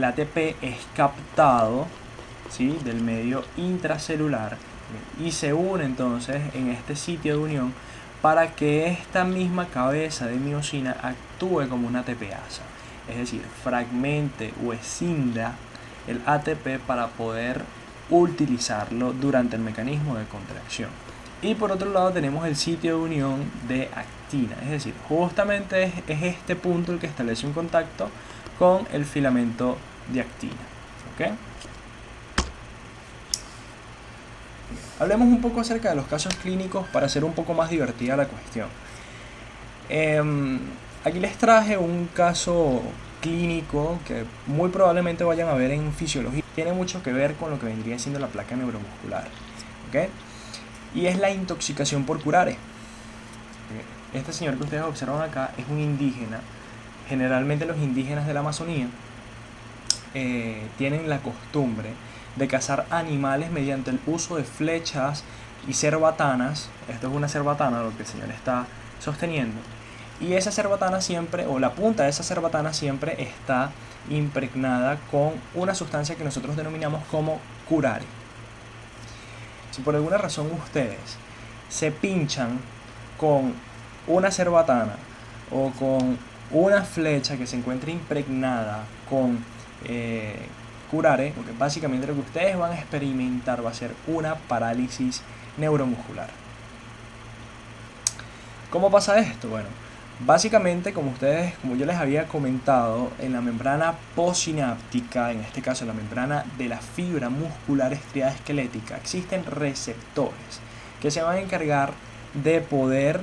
ATP es captado, ¿sí?, del medio intracelular y se une entonces en este sitio de unión para que esta misma cabeza de miosina actúe como una ATPasa, es decir, fragmente o escinda el ATP para poder utilizarlo durante el mecanismo de contracción. Y por otro lado tenemos el sitio de unión de actina, es decir, justamente es este punto el que establece un contacto con el filamento de actina. ¿Okay? Hablemos un poco acerca de los casos clínicos para hacer un poco más divertida la cuestión. Aquí les traje un caso clínico que muy probablemente vayan a ver en fisiología. Tiene mucho que ver con lo que vendría siendo la placa neuromuscular. ¿Okay? Y es la intoxicación por curare. Este señor que ustedes observan acá es un indígena. Generalmente los indígenas de la Amazonía tienen la costumbre de cazar animales mediante el uso de flechas y cerbatanas. Esto es una cerbatana, lo que el señor está sosteniendo. Y esa cerbatana siempre, o la punta de esa cerbatana siempre está impregnada con una sustancia que nosotros denominamos como curare. Si por alguna razón ustedes se pinchan con una cerbatana o con una flecha que se encuentre impregnada con curare, porque básicamente lo que ustedes van a experimentar va a ser una parálisis neuromuscular. ¿Cómo pasa esto? Bueno, básicamente como yo les había comentado, en la membrana postsináptica, en este caso la membrana de la fibra muscular estriada esquelética, existen receptores que se van a encargar de poder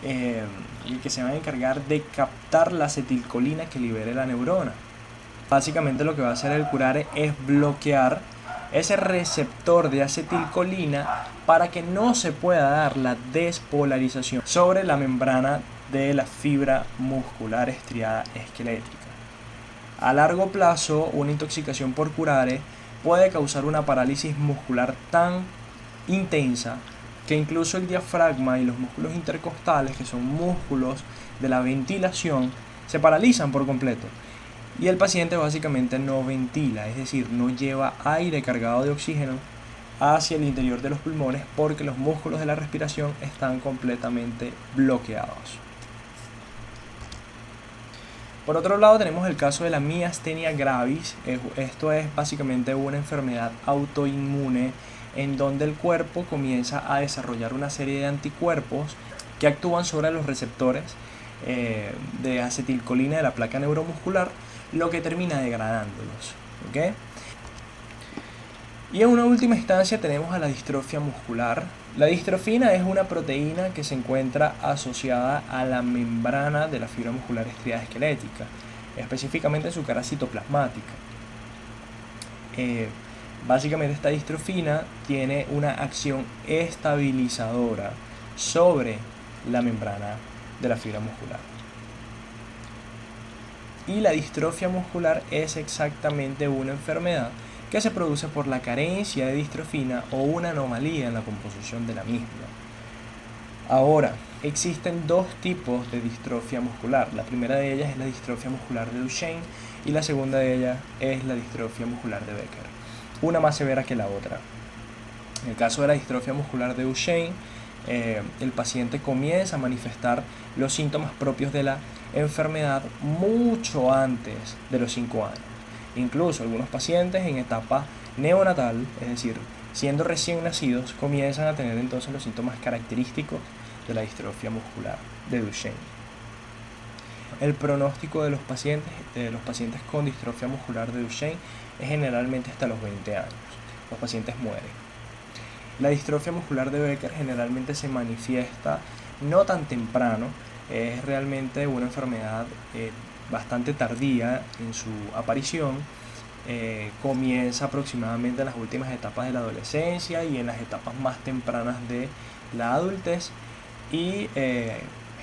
que se van a encargar de captar la acetilcolina que libere la neurona. Básicamente lo que va a hacer el curare es bloquear ese receptor de acetilcolina para que no se pueda dar la despolarización sobre la membrana de la fibra muscular estriada esquelética. A largo plazo, una intoxicación por curare puede causar una parálisis muscular tan intensa que incluso el diafragma y los músculos intercostales, que son músculos de la ventilación, se paralizan por completo. Y el paciente básicamente no ventila, es decir, no lleva aire cargado de oxígeno hacia el interior de los pulmones porque los músculos de la respiración están completamente bloqueados. Por otro lado tenemos el caso de la miastenia gravis. Esto es básicamente una enfermedad autoinmune en donde el cuerpo comienza a desarrollar una serie de anticuerpos que actúan sobre los receptores de acetilcolina de la placa neuromuscular, lo que termina degradándolos. ¿Okay? Y en una última instancia tenemos a la distrofia muscular. La distrofina es una proteína que se encuentra asociada a la membrana de la fibra muscular estriada esquelética, específicamente su cara citoplasmática. Básicamente esta distrofina tiene una acción estabilizadora sobre la membrana de la fibra muscular. Y la distrofia muscular es exactamente una enfermedad que se produce por la carencia de distrofina o una anomalía en la composición de la misma. Ahora, existen dos tipos de distrofia muscular. La primera de ellas es la distrofia muscular de Duchenne y la segunda de ellas es la distrofia muscular de Becker, una más severa que la otra. En el caso de la distrofia muscular de Duchenne, el paciente comienza a manifestar los síntomas propios de la enfermedad mucho antes de los 5 años. Incluso algunos pacientes en etapa neonatal, es decir, siendo recién nacidos, comienzan a tener entonces los síntomas característicos de la distrofia muscular de Duchenne. El pronóstico de los pacientes con distrofia muscular de Duchenne es generalmente hasta los 20 años. Los pacientes mueren. La distrofia muscular de Becker generalmente se manifiesta no tan temprano, es realmente una enfermedad bastante tardía en su aparición. Comienza aproximadamente en las últimas etapas de la adolescencia y en las etapas más tempranas de la adultez, y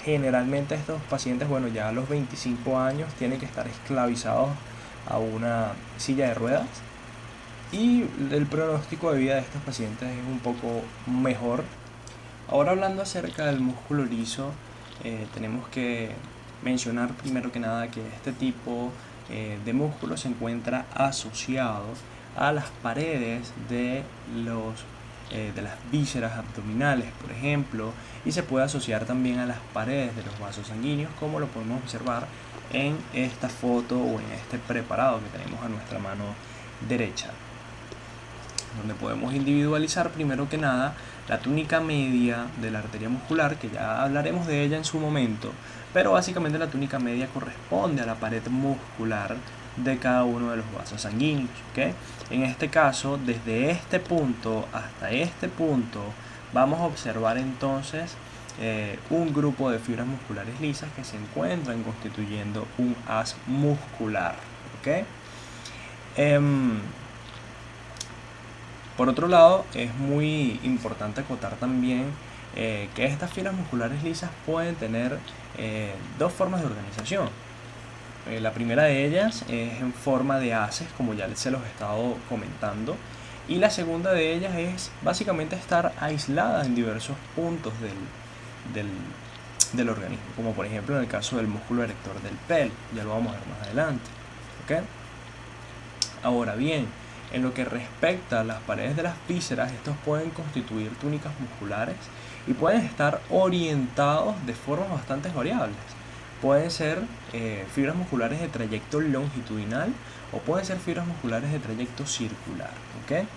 generalmente estos pacientes, bueno, ya a los 25 años tienen que estar esclavizados a una silla de ruedas, y el pronóstico de vida de estos pacientes es un poco mejor. Ahora, hablando acerca del músculo liso, tenemos que mencionar primero que nada que este tipo de músculo se encuentra asociado a las paredes de las vísceras abdominales, por ejemplo, y se puede asociar también a las paredes de los vasos sanguíneos, como lo podemos observar en esta foto o en este preparado que tenemos a nuestra mano derecha, donde podemos individualizar primero que nada la túnica media de la arteria muscular, que ya hablaremos de ella en su momento, pero básicamente la túnica media corresponde a la pared muscular de cada uno de los vasos sanguíneos. ¿Okay? En este caso, desde este punto hasta este punto, vamos a observar entonces un grupo de fibras musculares lisas que se encuentran constituyendo un haz muscular. ¿Okay? Por otro lado, es muy importante acotar también que estas fibras musculares lisas pueden tener dos formas de organización. La primera de ellas es en forma de haces, como ya se los he estado comentando, y la segunda de ellas es básicamente estar aisladas en diversos puntos del organismo, como por ejemplo en el caso del músculo erector del pelo. Ya lo vamos a ver más adelante. ¿Okay? Ahora bien, En lo que respecta a las paredes de las vísceras, estos pueden constituir túnicas musculares y pueden estar orientados de formas bastante variables. Pueden ser fibras musculares de trayecto longitudinal o pueden ser fibras musculares de trayecto circular. ¿Okay?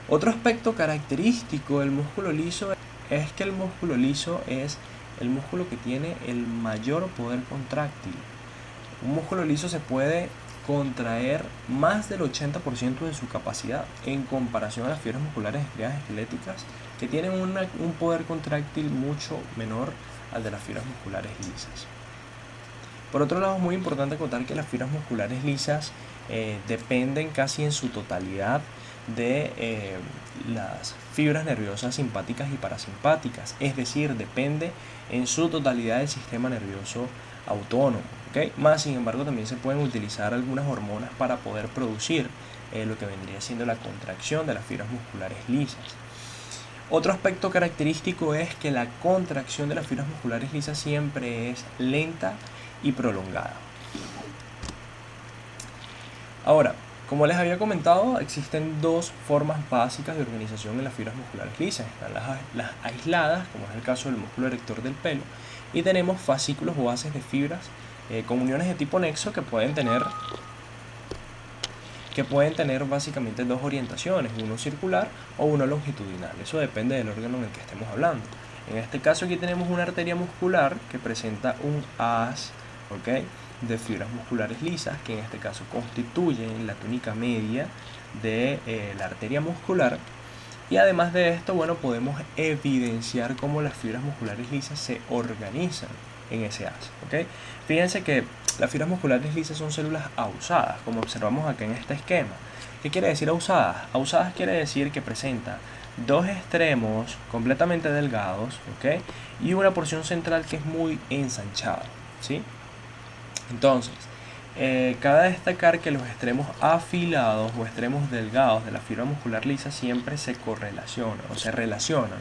Otro aspecto característico del músculo liso es que el músculo liso es el músculo que tiene el mayor poder contráctil. Un músculo liso se puede contraer más del 80% de su capacidad en comparación a las fibras musculares estriadas esqueléticas, que tienen un poder contráctil mucho menor al de las fibras musculares lisas. Por otro lado, es muy importante contar que las fibras musculares lisas dependen casi en su totalidad de las fibras nerviosas simpáticas y parasimpáticas, es decir, depende en su totalidad del sistema nervioso autónomo. ¿Okay? Más sin embargo, también se pueden utilizar algunas hormonas para poder producir lo que vendría siendo la contracción de las fibras musculares lisas. Otro aspecto característico es que la contracción de las fibras musculares lisas siempre es lenta y prolongada. Ahora, como les había comentado, existen dos formas básicas de organización en las fibras musculares lisas. Están las aisladas, como es el caso del músculo erector del pelo, y tenemos fascículos o bases de fibras con uniones de tipo nexo que pueden tener básicamente dos orientaciones, uno circular o uno longitudinal. Eso depende del órgano en el que estemos hablando. En este caso aquí tenemos una arteria muscular que presenta un haz, ¿okay?, de fibras musculares lisas, que en este caso constituyen la túnica media de la arteria muscular. Y además de esto, bueno, podemos evidenciar cómo las fibras musculares lisas se organizan en ese haz. ¿Okay? Fíjense que las fibras musculares lisas son células ausadas, como observamos acá en este esquema. ¿Qué quiere decir ausadas? Ausadas quiere decir que presenta dos extremos completamente delgados, ¿okay?, y una porción central que es muy ensanchada, ¿sí? Entonces, cabe destacar que los extremos afilados o extremos delgados de la fibra muscular lisa siempre se correlacionan o se relacionan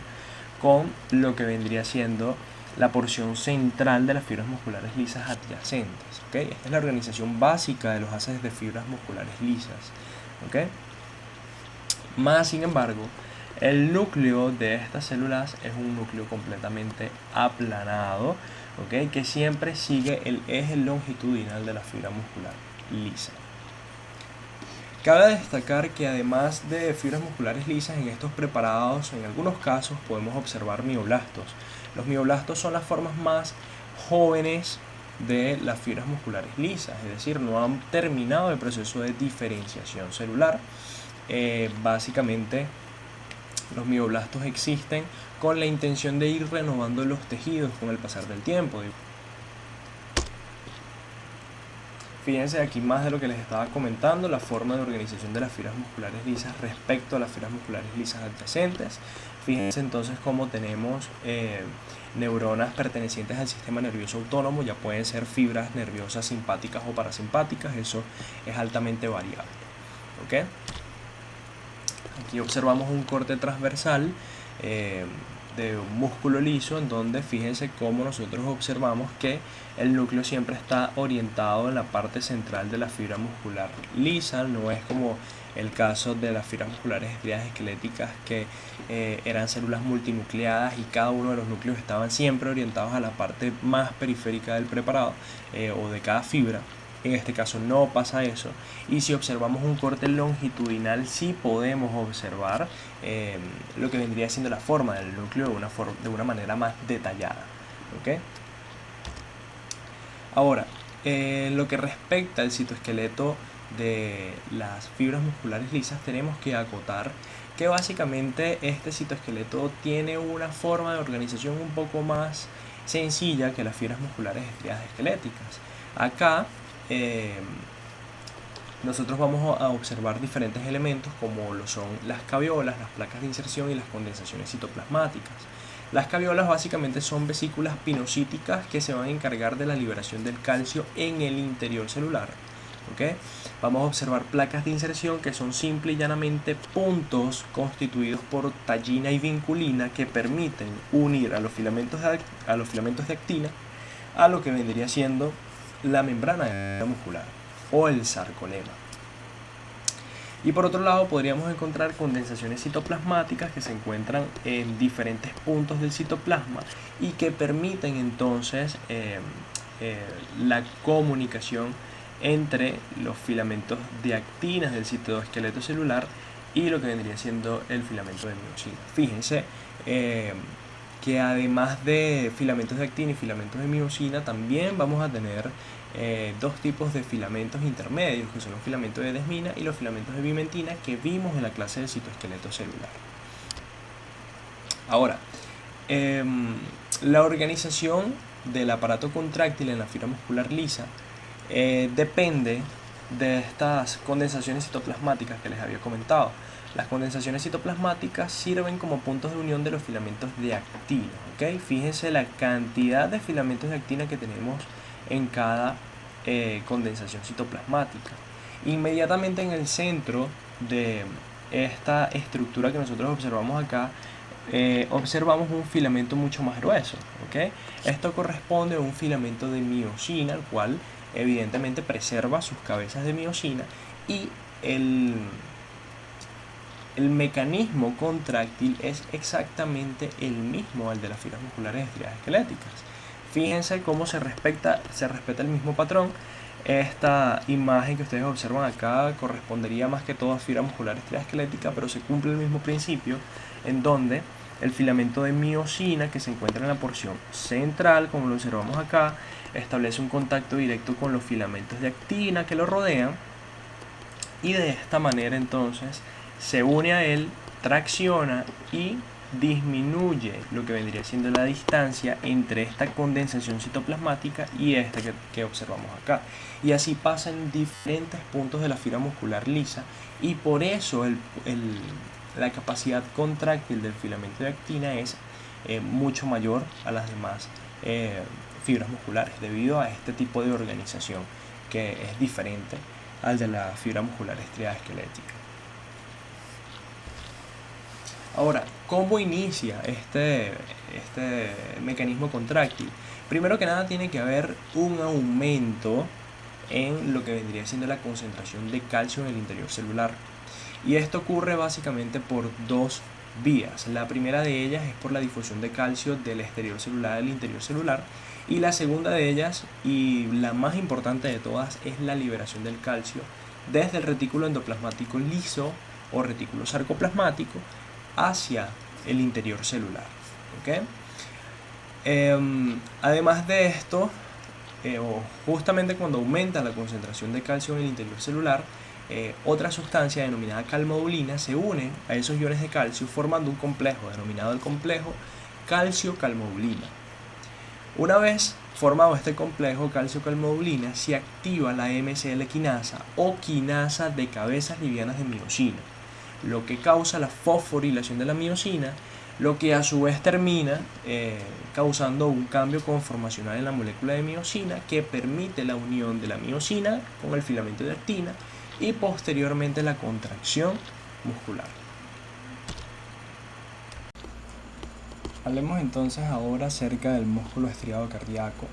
con lo que vendría siendo la porción central de las fibras musculares lisas adyacentes. ¿Okay? Esta es la organización básica de los haces de fibras musculares lisas. ¿Okay? Más sin embargo, el núcleo de estas células es un núcleo completamente aplanado, ¿okay?, que siempre sigue el eje longitudinal de la fibra muscular lisa. Cabe destacar que además de fibras musculares lisas, en estos preparados, en algunos casos, podemos observar mioblastos. Los mioblastos son las formas más jóvenes de las fibras musculares lisas, es decir, no han terminado el proceso de diferenciación celular. Básicamente, los mioblastos existen con la intención de ir renovando los tejidos con el pasar del tiempo. Fíjense aquí más de lo que les estaba comentando, la forma de organización de las fibras musculares lisas respecto a las fibras musculares lisas adyacentes. Fíjense entonces cómo tenemos neuronas pertenecientes al sistema nervioso autónomo, ya pueden ser fibras nerviosas simpáticas o parasimpáticas, eso es altamente variable. ¿Okay? Aquí observamos un corte transversal de un músculo liso, en donde fíjense cómo nosotros observamos que el núcleo siempre está orientado en la parte central de la fibra muscular lisa. No es como el caso de las fibras musculares estriadas esqueléticas, que eran células multinucleadas y cada uno de los núcleos estaban siempre orientados a la parte más periférica del preparado o de cada fibra. En este caso no pasa eso, y si observamos un corte longitudinal sí podemos observar lo que vendría siendo la forma del núcleo de una manera más detallada. ¿Okay? Ahora, en lo que respecta al citoesqueleto de las fibras musculares lisas, tenemos que acotar que básicamente este citoesqueleto tiene una forma de organización un poco más sencilla que las fibras musculares estriadas esqueléticas. Acá nosotros vamos a observar diferentes elementos, como lo son las caviolas, las placas de inserción y las condensaciones citoplasmáticas. Las caviolas básicamente son vesículas pinocíticas que se van a encargar de la liberación del calcio en el interior celular. ¿Okay? Vamos a observar placas de inserción, que son simple y llanamente puntos constituidos por tallina y vinculina que permiten unir a los filamentos de actina a lo que vendría siendo la membrana muscular o el sarcolema. Y por otro lado podríamos encontrar condensaciones citoplasmáticas que se encuentran en diferentes puntos del citoplasma y que permiten entonces la comunicación entre los filamentos de actinas del citoesqueleto celular y lo que vendría siendo el filamento de miosina. Fíjense que además de filamentos de actina y filamentos de miosina, también vamos a tener dos tipos de filamentos intermedios, que son los filamentos de desmina y los filamentos de bimentina, que vimos en la clase del citoesqueleto celular. Ahora, la organización del aparato contráctil en la fibra muscular lisa depende de estas condensaciones citoplasmáticas que les había comentado. Las condensaciones citoplasmáticas sirven como puntos de unión de los filamentos de actina, ¿okay? Fíjense la cantidad de filamentos de actina que tenemos en cada condensación citoplasmática. Inmediatamente en el centro de esta estructura que nosotros observamos acá, observamos un filamento mucho más grueso, ¿okay? Esto corresponde a un filamento de miosina, el cual evidentemente preserva sus cabezas de miosina, y el mecanismo contráctil es exactamente el mismo al de las fibras musculares estriadas esqueléticas. Fíjense cómo se respeta el mismo patrón. Esta imagen que ustedes observan acá correspondería más que todo a fibra muscular estriada esquelética, pero se cumple el mismo principio, en donde el filamento de miosina, que se encuentra en la porción central, como lo observamos acá, establece un contacto directo con los filamentos de actina que lo rodean, y de esta manera entonces se une a él, tracciona y disminuye lo que vendría siendo la distancia entre esta condensación citoplasmática y esta que observamos acá. Y así pasa en diferentes puntos de la fibra muscular lisa, y por eso la capacidad contráctil del filamento de actina es mucho mayor a las demás fibras musculares, debido a este tipo de organización que es diferente al de la fibra muscular estriada esquelética. Ahora, ¿cómo inicia este mecanismo contráctil? Primero que nada tiene que haber un aumento en lo que vendría siendo la concentración de calcio en el interior celular. Y esto ocurre básicamente por dos vías. La primera de ellas es por la difusión de calcio del exterior celular al interior celular. Y la segunda de ellas, y la más importante de todas, es la liberación del calcio desde el retículo endoplasmático liso o retículo sarcoplasmático hacia el interior celular, ¿okay? Además de esto, justamente cuando aumenta la concentración de calcio en el interior celular, otra sustancia denominada calmodulina se une a esos iones de calcio, formando un complejo denominado el complejo calcio-calmodulina. Una vez formado este complejo calcio-calmodulina, se activa la MCL quinasa o quinasa de cabezas livianas de miosina, lo que causa la fosforilación de la miosina, lo que a su vez termina causando un cambio conformacional en la molécula de miosina que permite la unión de la miosina con el filamento de actina y posteriormente la contracción muscular. Hablemos entonces ahora acerca del músculo estriado cardíaco,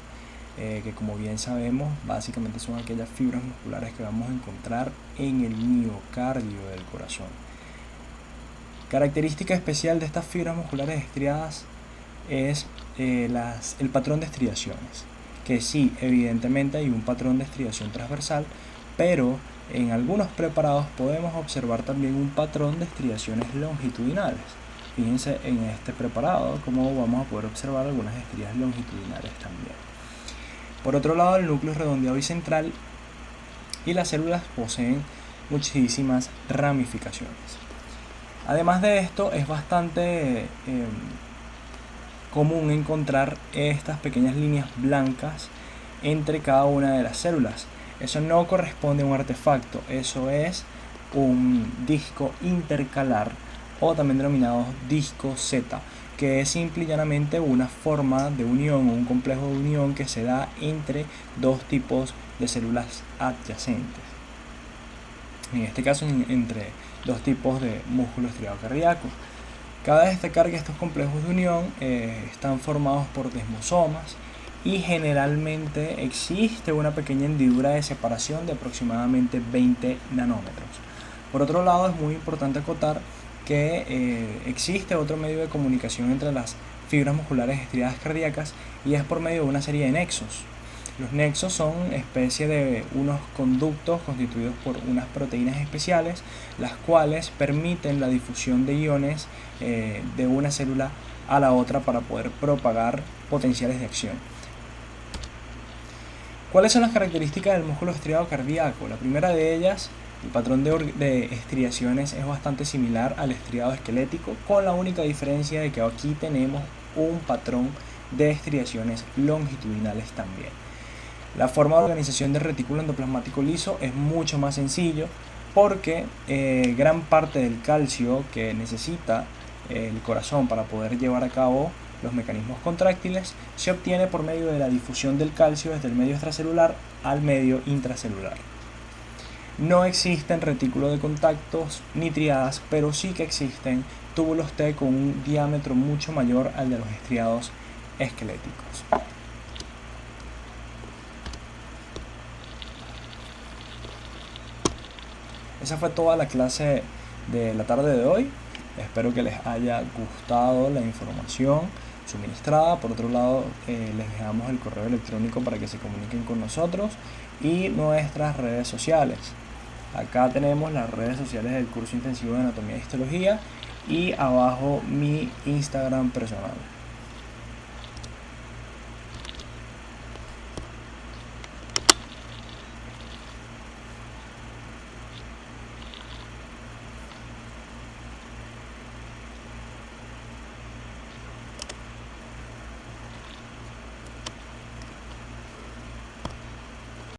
que como bien sabemos básicamente son aquellas fibras musculares que vamos a encontrar en el miocardio del corazón. Característica especial de estas fibras musculares estriadas es el patrón de estriaciones, que sí, evidentemente hay un patrón de estriación transversal, pero en algunos preparados podemos observar también un patrón de estriaciones longitudinales. Fíjense en este preparado cómo vamos a poder observar algunas estrías longitudinales también. Por otro lado, el núcleo es redondeado y central, y las células poseen muchísimas ramificaciones. Además de esto, es bastante común encontrar estas pequeñas líneas blancas entre cada una de las células. Eso no corresponde a un artefacto, eso es un disco intercalar, o también denominado disco Z, que es simple y llanamente una forma de unión o un complejo de unión que se da entre dos tipos de células adyacentes. En este caso, entre dos tipos de músculo estriado cardíaco. Cabe destacar que estos complejos de unión están formados por desmosomas, y generalmente existe una pequeña hendidura de separación de aproximadamente 20 nanómetros. Por otro lado, es muy importante acotar que existe otro medio de comunicación entre las fibras musculares estriadas cardíacas y es por medio de una serie de nexos. Los nexos son especie de unos conductos constituidos por unas proteínas especiales, las cuales permiten la difusión de iones de una célula a la otra para poder propagar potenciales de acción. ¿Cuáles son las características del músculo estriado cardíaco? La primera de ellas, el patrón de estriaciones es bastante similar al estriado esquelético, con la única diferencia de que aquí tenemos un patrón de estriaciones longitudinales también. La forma de organización del retículo endoplasmático liso es mucho más sencillo porque gran parte del calcio que necesita el corazón para poder llevar a cabo los mecanismos contráctiles se obtiene por medio de la difusión del calcio desde el medio extracelular al medio intracelular. No existen retículos de contactos ni triadas, pero sí que existen túbulos T con un diámetro mucho mayor al de los estriados esqueléticos. Esa fue toda la clase de la tarde de hoy. Espero que les haya gustado la información suministrada. Por otro lado, les dejamos el correo electrónico para que se comuniquen con nosotros y nuestras redes sociales. Acá tenemos las redes sociales del curso intensivo de anatomía y histología y abajo mi Instagram personal.